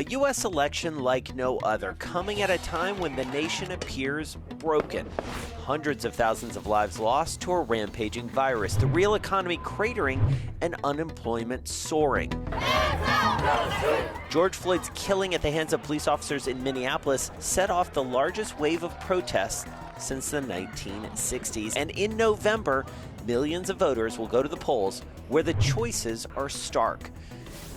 A U.S. election like no other, coming at a time when the nation appears broken. Hundreds of thousands of lives lost to a rampaging virus, the real economy cratering, and unemployment soaring. George Floyd's killing at the hands of police officers in Minneapolis set off the largest wave of protests since the 1960s. And in November, millions of voters will go to the polls where the choices are stark.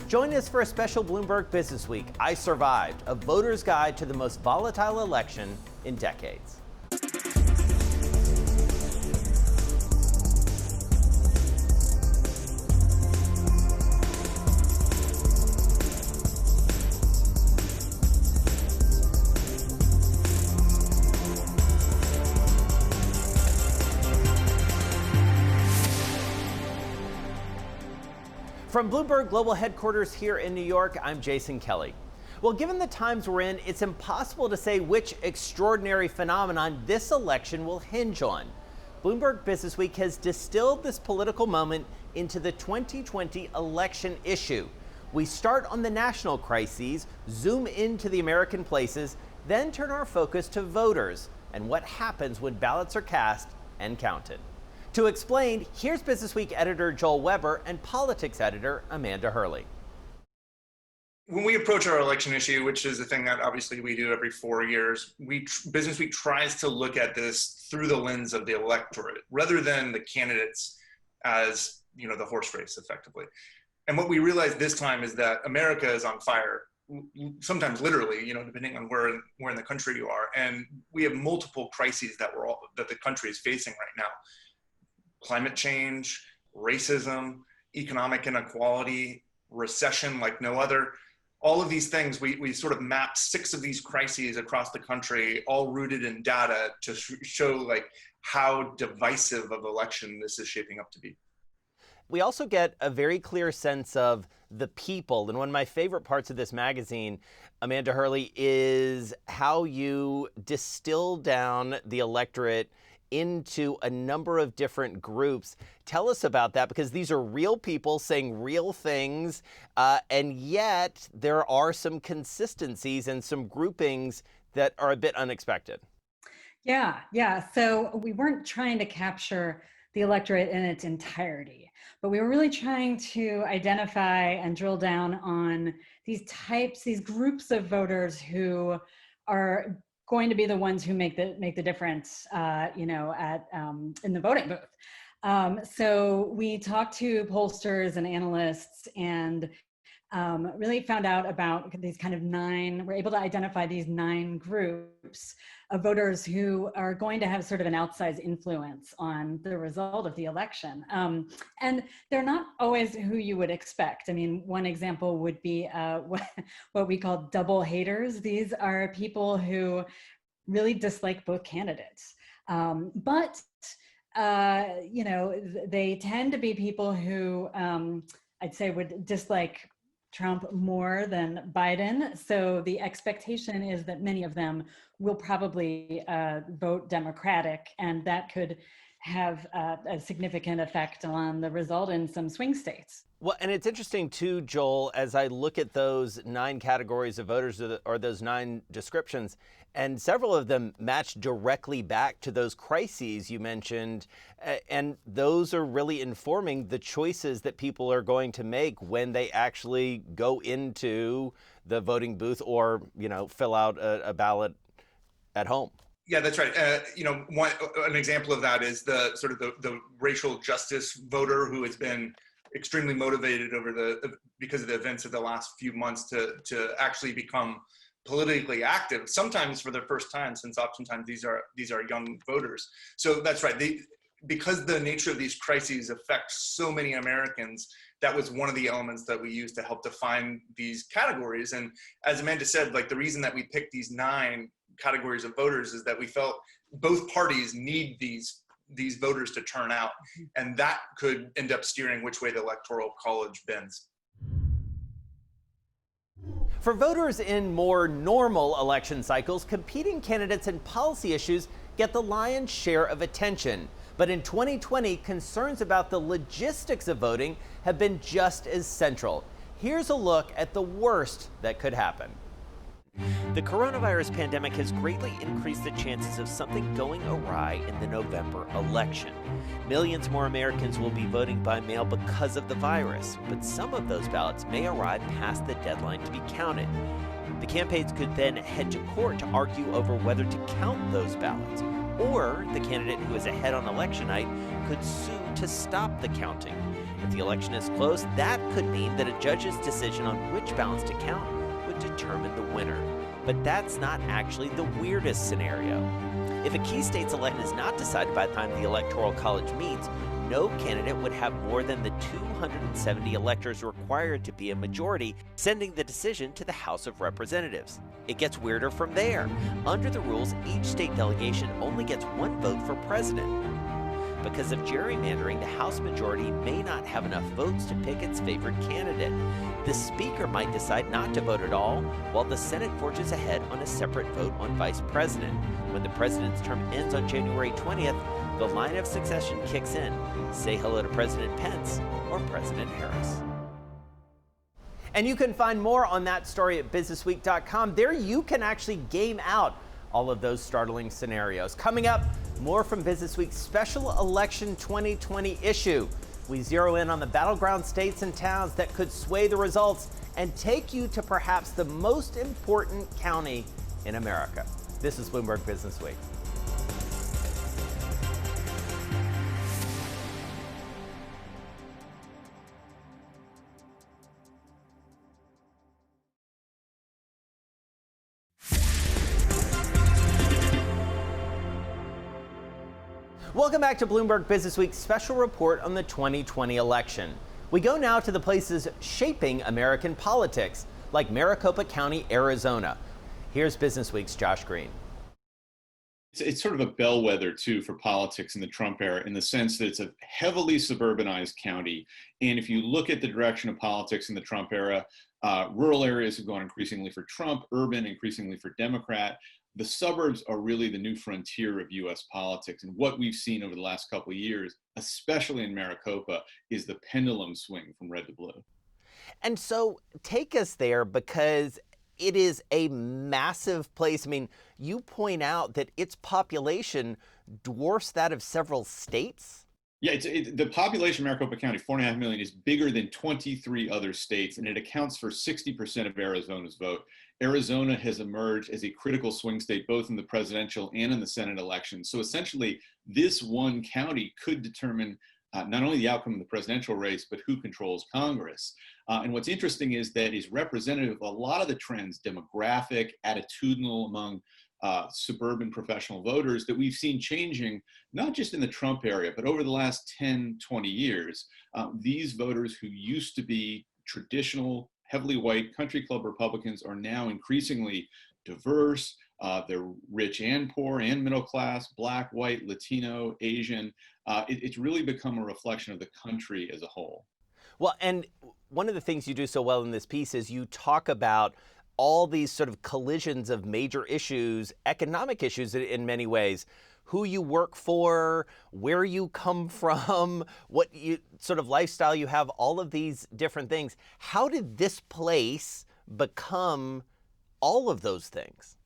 Join us for a special Bloomberg Businessweek, I Survived, a voter's guide to the most volatile election in decades. From Bloomberg Global Headquarters here in New York, I'm Jason Kelly. Well, given the times we're in, it's impossible to say which extraordinary phenomenon this election will hinge on. Bloomberg Businessweek has distilled this political moment into the 2020 election issue. We start on the national crises, zoom into the American places, then turn our focus to voters and what happens when ballots are cast and counted. To explain, here's Businessweek editor Joel Weber and politics editor Amanda Hurley. When we approach our election issue, which is a thing that obviously we do every 4 years, Businessweek tries to look at this through the lens of the electorate rather than the candidates as, the horse race effectively. And what we realized this time is that America is on fire, sometimes literally, depending on where in the country you are. And we have multiple crises that the country is facing right now. Climate change, racism, economic inequality, recession like no other. All of these things, we sort of mapped 6 of these crises across the country, all rooted in data to show how divisive of election this is shaping up to be. We also get a very clear sense of the people. And one of my favorite parts of this magazine, Amanda Hurley, is how you distill down the electorate into a number of different groups. Tell us about that, because these are real people saying real things, and yet there are some consistencies and some groupings that are a bit unexpected. Yeah. So we weren't trying to capture the electorate in its entirety, but we were really trying to identify and drill down on these groups of voters who are going to be the ones who make the difference, in the voting booth. So we talked to pollsters and analysts and really found out about these we're able to identify these 9 groups of voters who are going to have sort of an outsized influence on the result of the election. And they're not always who you would expect. I mean, one example would be what we call double haters. These are people who really dislike both candidates. But they tend to be people who I'd say would dislike Trump more than Biden. So the expectation is that many of them will probably vote Democratic, and that could have a significant effect on the result in some swing states. Well, and it's interesting too, Joel, as I look at those 9 categories of voters or those 9 descriptions, and several of them match directly back to those crises you mentioned. And those are really informing the choices that people are going to make when they actually go into the voting booth or, fill out a ballot at home. Yeah, that's right. An example of that is the racial justice voter who has been extremely motivated because of the events of the last few months to actually become politically active, sometimes for the first time, since oftentimes these are young voters. So that's right. Because the nature of these crises affects so many Americans, that was one of the elements that we used to help define these categories. And as Amanda said, the reason that we picked these 9 categories of voters is that we felt both parties need these voters to turn out, and that could end up steering which way the Electoral College bends. For voters in more normal election cycles, competing candidates and policy issues get the lion's share of attention. But in 2020, concerns about the logistics of voting have been just as central. Here's a look at the worst that could happen. The coronavirus pandemic has greatly increased the chances of something going awry in the November election. Millions more Americans will be voting by mail because of the virus, but some of those ballots may arrive past the deadline to be counted. The campaigns could then head to court to argue over whether to count those ballots, or the candidate who is ahead on election night could sue to stop the counting. If the election is close, that could mean that a judge's decision on which ballots to count would determine the winner. But that's not actually the weirdest scenario. If a key state's election is not decided by the time the Electoral College meets, no candidate would have more than the 270 electors required to be a majority, sending the decision to the House of Representatives. It gets weirder from there. Under the rules, each state delegation only gets one vote for president. Because of gerrymandering, the House majority may not have enough votes to pick its favored candidate. The Speaker might decide not to vote at all, while the Senate forges ahead on a separate vote on Vice President. When the president's term ends on January 20th, the line of succession kicks in. Say hello to President Pence or President Harris. And you can find more on that story at businessweek.com. There you can actually game out all of those startling scenarios. Coming up, more from Businessweek's special election 2020 issue. We zero in on the battleground states and towns that could sway the results and take you to perhaps the most important county in America. This is Bloomberg Businessweek. Welcome back to Bloomberg Businessweek's special report on the 2020 election. We go now to the places shaping American politics, like Maricopa County, Arizona. Here's Businessweek's Josh Green. It's sort of a bellwether, too, for politics in the Trump era, in the sense that it's a heavily suburbanized county. And if you look at the direction of politics in the Trump era, rural areas have gone increasingly for Trump, urban increasingly for Democrat. The suburbs are really the new frontier of U.S. politics. And what we've seen over the last couple of years, especially in Maricopa, is the pendulum swing from red to blue. And so take us there, because it is a massive place. I mean, you point out that its population dwarfs that of several states. Yeah, the population of Maricopa County, 4.5 million, is bigger than 23 other states, and it accounts for 60% of Arizona's vote. Arizona has emerged as a critical swing state, both in the presidential and in the Senate elections. So essentially, this one county could determine not only the outcome of the presidential race, but who controls Congress. And what's interesting is that is representative of a lot of the trends, demographic, attitudinal among suburban professional voters, that we've seen changing, not just in the Trump area, but over the last 10, 20 years. These voters who used to be traditional, heavily white country club Republicans are now increasingly diverse. They're rich and poor and middle class, Black, white, Latino, Asian. It's really become a reflection of the country as a whole. Well, and one of the things you do so well in this piece is you talk about all these sort of collisions of major issues, economic issues in many ways, who you work for, where you come from, what you sort of lifestyle you have, all of these different things. How did this place become all of those things?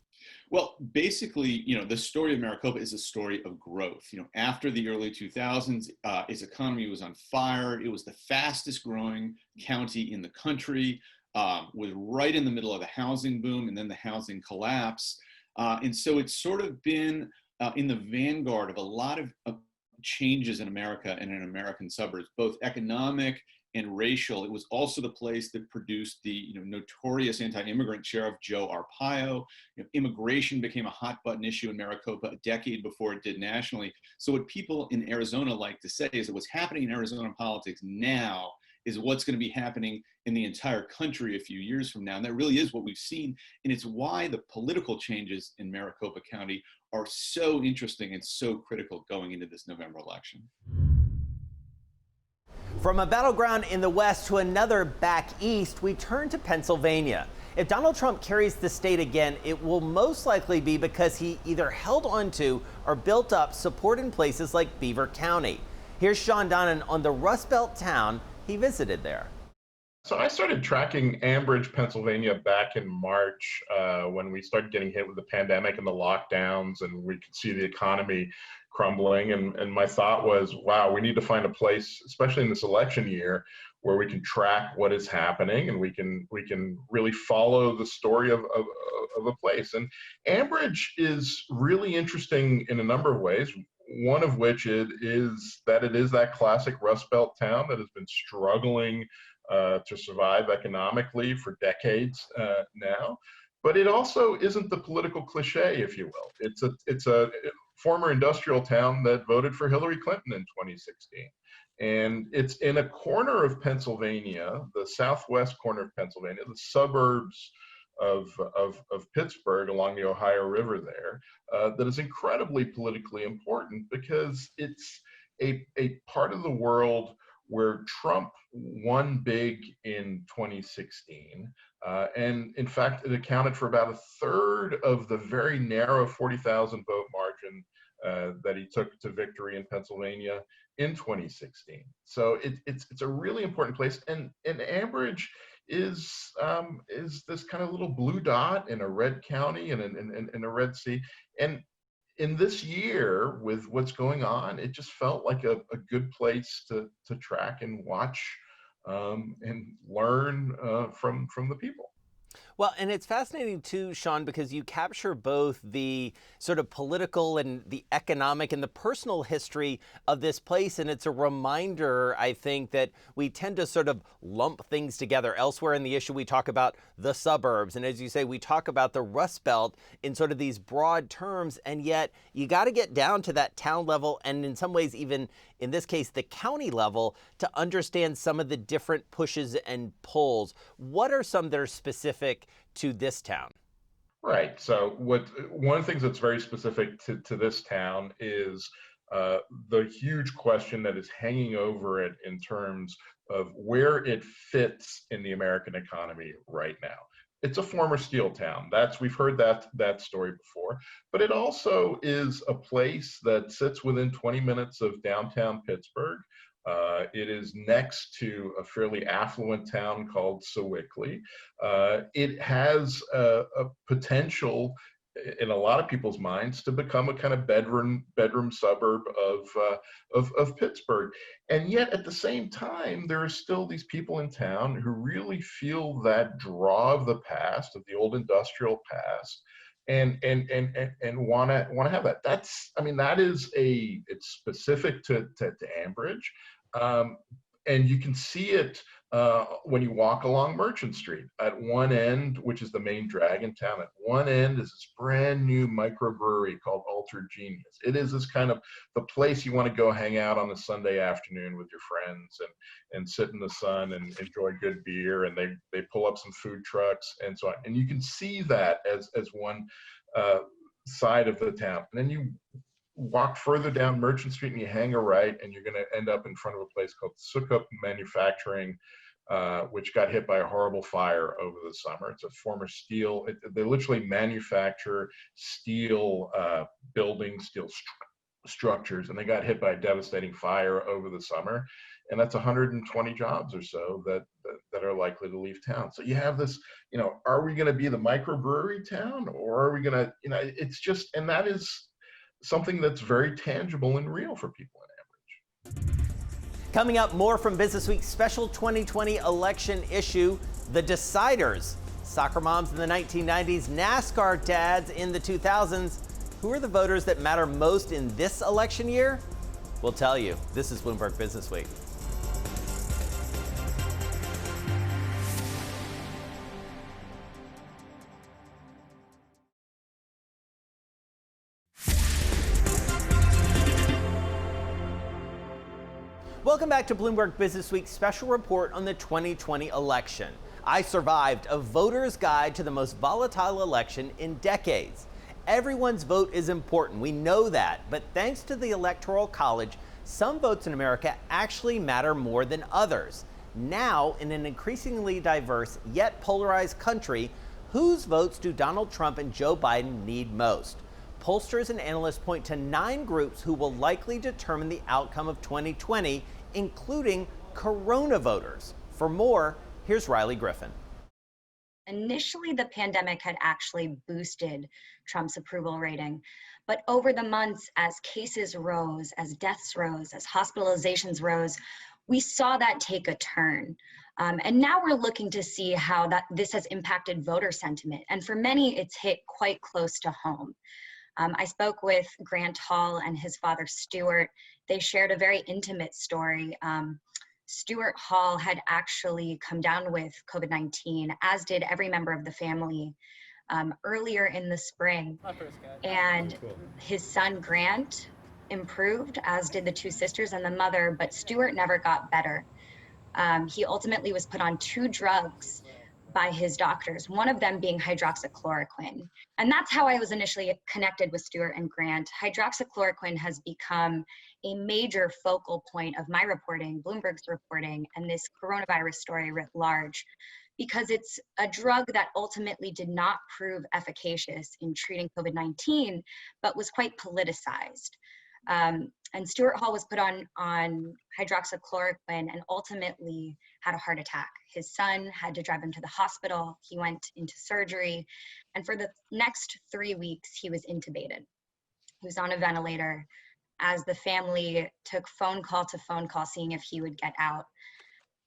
Well, basically, the story of Maricopa is a story of growth. After the early 2000s, its economy was on fire. It was the fastest growing county in the country, was right in the middle of the housing boom and then the housing collapse. And so it's sort of been in the vanguard of a lot of changes in America and in American suburbs, both economic and racial. It was also the place that produced the notorious anti-immigrant Sheriff Joe Arpaio. Immigration became a hot button issue in Maricopa a decade before it did nationally. So what people in Arizona like to say is that what's happening in Arizona politics now is what's going to be happening in the entire country a few years from now. And that really is what we've seen. And it's why the political changes in Maricopa County are so interesting and so critical going into this November election. From a battleground in the West to another back east, we turn to Pennsylvania. If Donald Trump carries the state again, it will most likely be because he either held onto or built up support in places like Beaver County. Here's Sean Donnan on the Rust Belt town he visited there. So I started tracking Ambridge, Pennsylvania back in March when we started getting hit with the pandemic and the lockdowns, and we could see the economy crumbling. And my thought was, wow, we need to find a place, especially in this election year, where we can track what is happening and we can really follow the story of a place. And Ambridge is really interesting in a number of ways. One of which is that it is that classic Rust Belt town that has been struggling to survive economically for decades now. But it also isn't the political cliche, if you will. It's a former industrial town that voted for Hillary Clinton in 2016. And it's in a corner of Pennsylvania, the southwest corner of Pennsylvania, the suburbs of Pittsburgh along the Ohio River there, that is incredibly politically important because it's a part of the world where Trump won big in 2016. And in fact, it accounted for about a third of the very narrow 40,000 vote margin that he took to victory in Pennsylvania in 2016. So it's a really important place. And Ambridge is this kind of little blue dot in a red county and in a red sea. And in this year, with what's going on, it just felt like a good place to track and watch and learn from the people. Well, and it's fascinating too, Sean, because you capture both the sort of political and the economic and the personal history of this place. And it's a reminder, I think, that we tend to sort of lump things together. Elsewhere in the issue, we talk about the suburbs. And as you say, we talk about the Rust Belt in sort of these broad terms. And yet you got to get down to that town level and in some ways even in this case, the county level to understand some of the different pushes and pulls. What are some that are specific to this town? Right. So one of the things that's very specific to this town is the huge question that is hanging over it in terms of where it fits in the American economy right now. It's a former steel town. We've heard that story before, but it also is a place that sits within 20 minutes of downtown Pittsburgh. It is next to a fairly affluent town called Sewickley. It has a potential in a lot of people's minds to become a kind of bedroom suburb of Pittsburgh. And yet at the same time, there are still these people in town who really feel that draw of the past, of the old industrial past, and want to have that. It's specific to Ambridge. And you can see it when you walk along Merchant Street. At one end, which is the main drag in town, at one end is this brand new microbrewery called Altered Genius. It is this kind of the place you want to go hang out on a Sunday afternoon with your friends and sit in the sun and enjoy good beer. And they pull up some food trucks and so on. And you can see that as one side of the town. And then you walk further down Merchant Street and you hang a right, and you're going to end up in front of a place called Sukup Manufacturing, which got hit by a horrible fire over the summer. It's a former steel. They literally manufacture steel buildings, steel structures, and they got hit by a devastating fire over the summer. And that's 120 jobs or so that are likely to leave town. So you have this, are we going to be the microbrewery town, or are we going to, it's just, and that is something that's very tangible and real for people in Ambridge. Coming up, more from Businessweek's special 2020 election issue, the deciders. Soccer moms in the 1990s, NASCAR dads in the 2000s. Who are the voters that matter most in this election year? We'll tell you. This is Bloomberg Businessweek. Welcome back to Bloomberg Businessweek's special report on the 2020 election. I survived a voter's guide to the most volatile election in decades. Everyone's vote is important, we know that, but thanks to the Electoral College, some votes in America actually matter more than others. Now, in an increasingly diverse yet polarized country, whose votes do Donald Trump and Joe Biden need most? Pollsters and analysts point to 9 groups who will likely determine the outcome of 2020, including Corona voters. For more, Here's Riley Griffin. Initially, the pandemic had actually boosted Trump's approval rating. But over the months, as cases rose, as deaths rose, as hospitalizations rose, we saw that take a turn. And now we're looking to see how this has impacted voter sentiment. And for many, it's hit quite close to home. I spoke with Grant Hall and his father, Stuart. They shared a very intimate story. Stuart Hall had actually come down with COVID-19, as did every member of the family, earlier in the spring. And his son, Grant, improved, as did the two sisters and the mother, but Stuart never got better. He ultimately was put on 2 drugs by his doctors, one of them being hydroxychloroquine. And that's how I was initially connected with Stuart and Grant. Hydroxychloroquine has become a major focal point of my reporting, Bloomberg's reporting, and this coronavirus story writ large, because it's a drug that ultimately did not prove efficacious in treating COVID-19, but was quite politicized. And Stuart Hall was put on hydroxychloroquine and ultimately had a heart attack. His son had to drive him to the hospital. He went into surgery. And for the next 3 weeks, he was intubated. He was on a ventilator as the family took phone call to phone call, seeing if he would get out.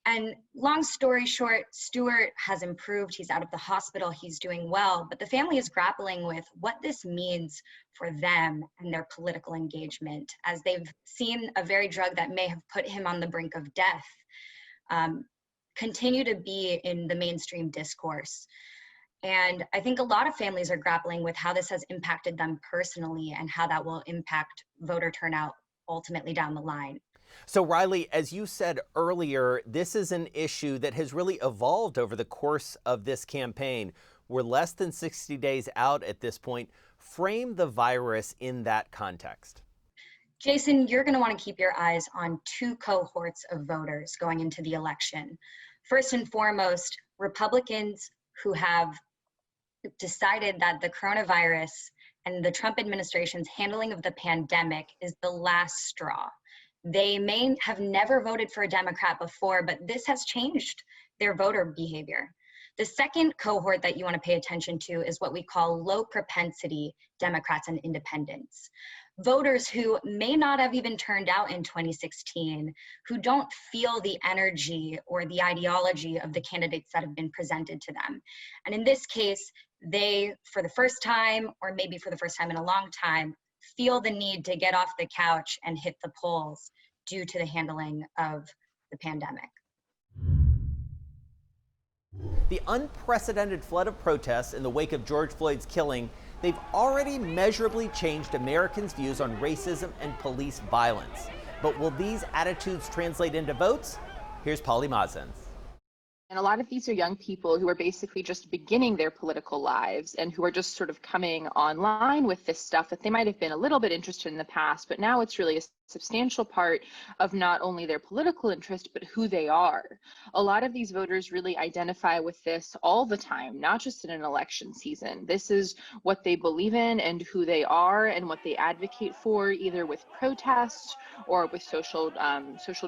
And long story short, Stuart has improved. He's out of the hospital. He's doing well. But the family is grappling with what this means for them and their political engagement, as they've seen a very drug that may have put him on the brink of death continue to be in the mainstream discourse. And I think a lot of families are grappling with how this has impacted them personally and how that will impact voter turnout ultimately down the line. So Riley, as you said earlier, this is an issue that has really evolved over the course of this campaign. We're less than 60 days out at this point. Frame the virus in that context. Jason, you're going to want to keep your eyes on 2 cohorts of voters going into the election. First and foremost, Republicans who have decided that the coronavirus and the Trump administration's handling of the pandemic is the last straw. They may have never voted for a Democrat before, but this has changed their voter behavior. The second cohort that you want to pay attention to is what we call low propensity Democrats and independents. Voters who may not have even turned out in 2016, who don't feel the energy or the ideology of the candidates that have been presented to them. And in this case, they, for the first time, or maybe for the first time in a long time, feel the need to get off the couch and hit the polls due to the handling of the pandemic. The unprecedented flood of protests in the wake of George Floyd's killing, they've already measurably changed Americans' views on racism and police violence. But will these attitudes translate into votes? Here's Polly Mazins. And a lot of these are young people who are basically just beginning their political lives and who are just sort of coming online with this stuff that they might have been a little bit interested in the past, but now it's really a substantial part of not only their political interest, but who they are. A lot of these voters really identify with this all the time, not just in an election season. This is what they believe in and who they are and what they advocate for, either with protests or with social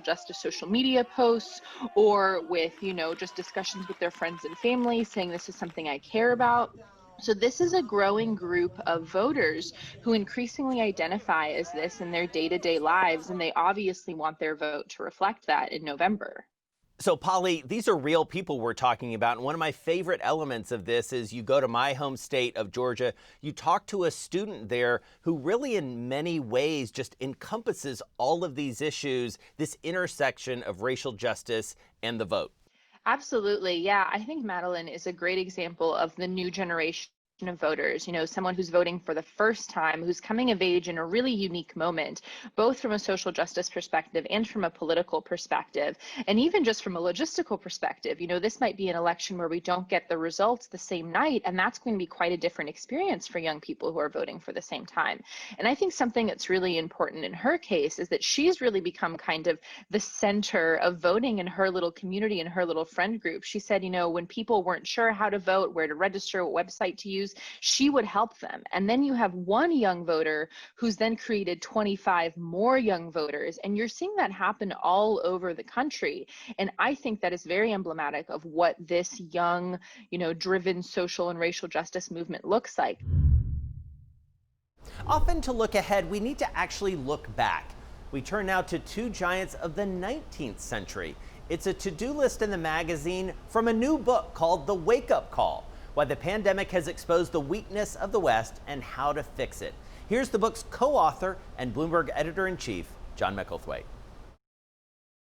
justice, social media posts, or with, just discussions with their friends and family saying this is something I care about. So this is a growing group of voters who increasingly identify as this in their day-to-day lives, and they obviously want their vote to reflect that in November. So, Polly, these are real people we're talking about. And one of my favorite elements of this is you go to my home state of Georgia, you talk to a student there who really in many ways just encompasses all of these issues, this intersection of racial justice and the vote. Absolutely. Yeah, I think Madeline is a great example of the new generation of voters, someone who's voting for the first time, who's coming of age in a really unique moment, both from a social justice perspective and from a political perspective, and even just from a logistical perspective. This might be an election where we don't get the results the same night, and that's going to be quite a different experience for young people who are voting for the same time. And I think something that's really important in her case is that she's really become kind of the center of voting in her little community and her little friend group. She said, when people weren't sure how to vote, where to register, what website to use, issues, she would help them. And then you have one young voter who's then created 25 more young voters. And you're seeing that happen all over the country. And I think that is very emblematic of what this young, driven social and racial justice movement looks like. Often to look ahead, we need to actually look back. We turn now to two giants of the 19th century. It's a to-do list in the magazine from a new book called The Wake-Up Call, Why the Pandemic Has Exposed the Weakness of the West and How to Fix It. Here's the book's co-author and Bloomberg editor-in-chief, John Micklethwaite.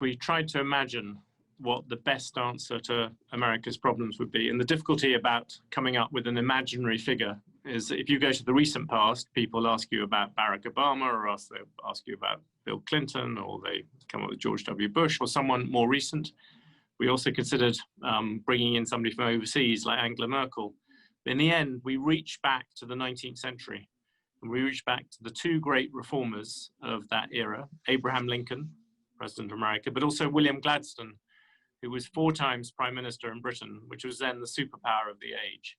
We tried to imagine what the best answer to America's problems would be. And the difficulty about coming up with an imaginary figure is that if you go to the recent past, people ask you about Barack Obama, or else they ask you about Bill Clinton, or they come up with George W. Bush, or someone more recent. We also considered bringing in somebody from overseas like Angela Merkel. In the end, we reached back to the 19th century, and we reached back to the two great reformers of that era, Abraham Lincoln, President of America, but also William Gladstone, who was 4 times Prime Minister in Britain, which was then the superpower of the age.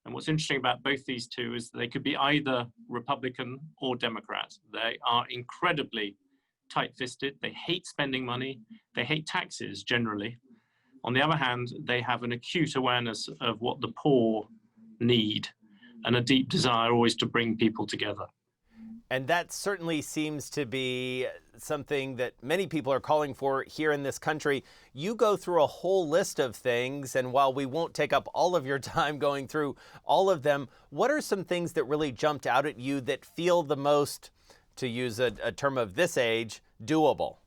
And what's interesting about both these two is they could be either Republican or Democrat. They are incredibly tight-fisted. They hate spending money. They hate taxes generally. On the other hand, they have an acute awareness of what the poor need and a deep desire always to bring people together. And that certainly seems to be something that many people are calling for here in this country. You go through a whole list of things, and while we won't take up all of your time going through all of them, what are some things that really jumped out at you that feel the most, to use a term of this age, doable?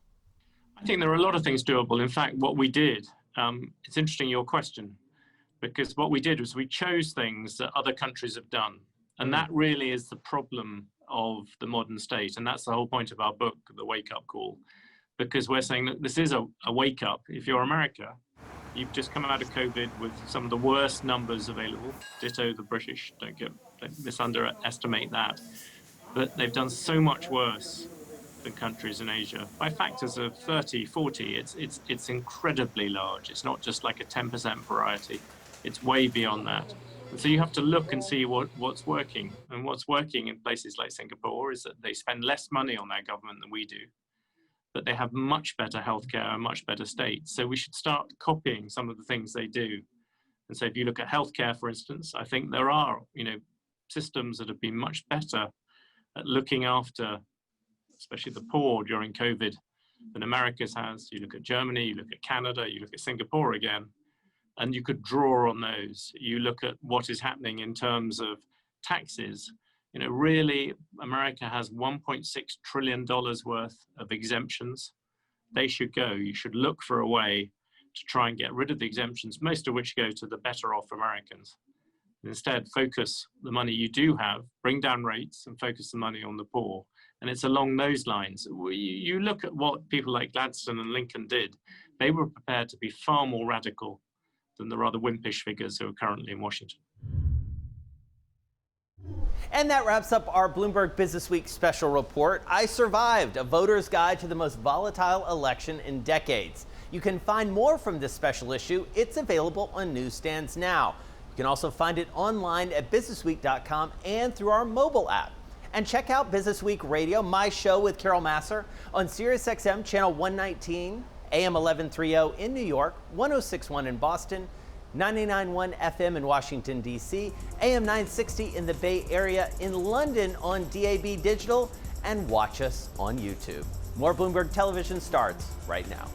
I think there are a lot of things doable. In fact, what we did, it's interesting your question, because what we did was we chose things that other countries have done. And that really is the problem of the modern state. And that's the whole point of our book, The Wake-Up Call, because we're saying that this is a wake-up. If you're America, you've just come out of COVID with some of the worst numbers available. Ditto the British, don't misunderestimate that. But they've done so much worse than countries in Asia by factors of 30, 40. It's incredibly large. It's not just like a 10% variety. It's way beyond that. And so you have to look and see what's working. And what's working in places like Singapore is that they spend less money on their government than we do, but they have much better healthcare and much better states. So we should start copying some of the things they do. And so if you look at healthcare, for instance, I think there are, systems that have been much better at looking after, especially the poor during COVID, than America's has. You look at Germany, you look at Canada, you look at Singapore again, and you could draw on those. You look at what is happening in terms of taxes. Really, America has $1.6 trillion worth of exemptions. They should go. You should look for a way to try and get rid of the exemptions, most of which go to the better off Americans. Instead, focus the money you do have, bring down rates, and focus the money on the poor. And it's along those lines. You look at what people like Gladstone and Lincoln did. They were prepared to be far more radical than the rather wimpish figures who are currently in Washington. And that wraps up our Bloomberg Businessweek special report, I Survived, a voter's guide to the most volatile election in decades. You can find more from this special issue. It's available on newsstands now. You can also find it online at businessweek.com and through our mobile app. And check out Businessweek Radio, my show with Carol Masser, on SiriusXM channel 119, AM 1130 in New York, 1061 in Boston, 99.1 FM in Washington, D.C., AM 960 in the Bay Area, in London on DAB Digital, and watch us on YouTube. More Bloomberg Television starts right now.